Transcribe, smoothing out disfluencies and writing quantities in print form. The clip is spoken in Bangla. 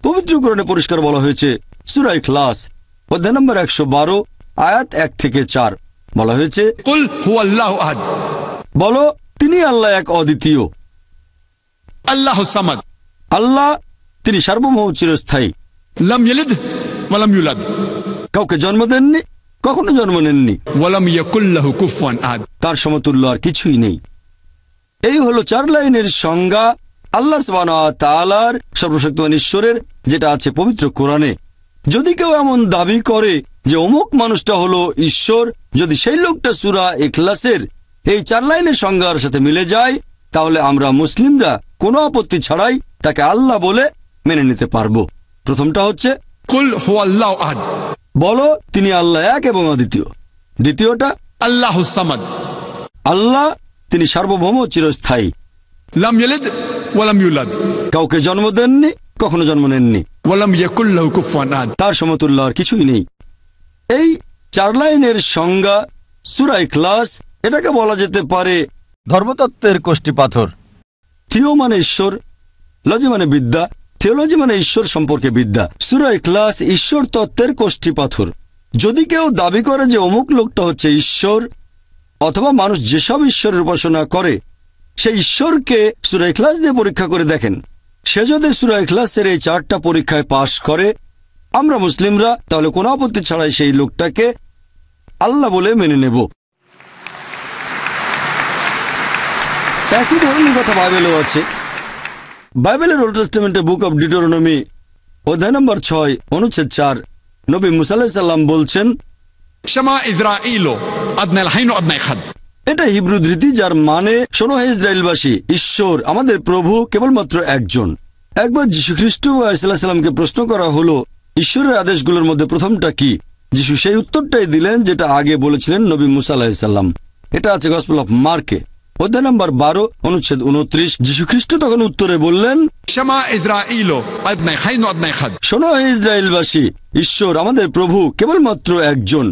পবিত্র কোরআনে পরিষ্কার বলা হয়েছে সূরা ইখলাস অধ্যায় নম্বর 112 আয়াত 1 থেকে 4 বলা হয়েছে কুল হুয়াল্লাহু আহাদ, বলো তিনি আল্লাহ এক অদ্বিতীয়, আল্লাহুস সামাদ, আল্লাহ তিনি সার্বভৌম চিরস্থায়ী, লাম ইয়ালিদ ওয়া লাম ইউলাদ, কাউকে জন্ম দেননি কখনো জন্ম নেননি, ওয়া লাম ইয়াকুল লাহু কুফুয়ান আহাদ, তার সমতুল্য আর কিছুই নেই। এই হলো 4 লাইনের সংজ্ঞা আল্লাহ সুবহানাহু ওয়া তাআলার সর্বশক্তিমান ঈশ্বরের, যেটা আছে পবিত্র কোরআনে। যদি কেউ এমন দাবি করে যে অমুক মানুষটা হলো ঈশ্বর, যদি সেই লোকটা সূরা ইখলাসের এই 4 লাইনের সংজ্ঞার সাথে মিলে যায়, তাহলে আমরা মুসলিমরা কোনো আপত্তি ছাড়াই তাকে আল্লাহ বলে মেনে নিতে পারবো। প্রথমটা হচ্ছে কুল হুয়াল্লাহু আহাদ, বলো তিনি আল্লাহ এক এবং অদ্বিতীয়। দ্বিতীয়টা আল্লাহুস সামাদ, আল্লাহ তিনি সার্বভৌম চিরস্থায়ী, লাম ইয়ালিদ ওয়া লাম ইউলাদ, কাউকে জন্ম দেননি কখনো জন্ম নেননি, ওয়া লাম ইয়াকুল লাহু কুফুয়ান আহাদ, তার সমতুল্য আর কিছুই নেই। এই 4 লাইনের সংজ্ঞা সূরা ইখলাস, এটাকে বলা যেতে পারে ধর্মতত্ত্বের কোষ্ঠী পাথর। থিও মানে ঈশ্বর, লজি মানে বিদ্যা, থিওলজি মানে ঈশ্বর সম্পর্কে বিদ্যা। সূরা ইখলাস ঈশ্বর তত্ত্বের কোষ্ঠী পাথর। যদি কেউ দাবি করে যে অমুক লোকটা হচ্ছে ঈশ্বর, অথবা মানুষ যেসব ঈশ্বরের উপাসনা করে সেই ঈশ্বরকে সূরা ইখলাস দিয়ে পরীক্ষা করে দেখেন, সে যদি সূরা ইখলাসের এই 4টা পরীক্ষায় পাশ করে, আমরা মুসলিমরা তাহলে কোনো আপত্তি ছাড়াই সেই লোকটাকে আল্লাহ বলে মেনে নেব। একই ধরনের কথা বাইবেলেও আছে। বাইবেলের ওল্ড টেস্টামেন্টে বুক অব ডিউটেরোনমি অধ্যায় নম্বর 6 অনুচ্ছেদ 4 নবী মুসা আলাইহিস সালাম বলছেন, শামা ইসরাঈল আদনাল হাইন আদনাই খাদ, এটা হিব্রু ধৃতি যার মানে শোনো হে ইসরায়েলবাসী, ঈশ্বর আমাদের প্রভু কেবলমাত্র একজন। একবার যীশু খ্রিস্ট আলাইহিস সালামকে প্রশ্ন করা হলো ঈশ্বরের আদেশগুলোর মধ্যে প্রথমটা কি। যীশু সেই উত্তরটাই দিলেন যেটা আগে বলেছিলেন নবী মুসা আলাইহিস সালাম। এটা আছে গসপেল অফ মার্কে অধ্যায় নম্বর 12 অনুচ্ছেদ 29। যীশু খ্রিস্ট তখন উত্তরে বললেন, শামা ইসরাঈল আদনাই হাইন আদনাই খাদ, শোনো হে ইসরায়েলবাসী, ঈশ্বর আমাদের প্রভু কেবলমাত্র একজন।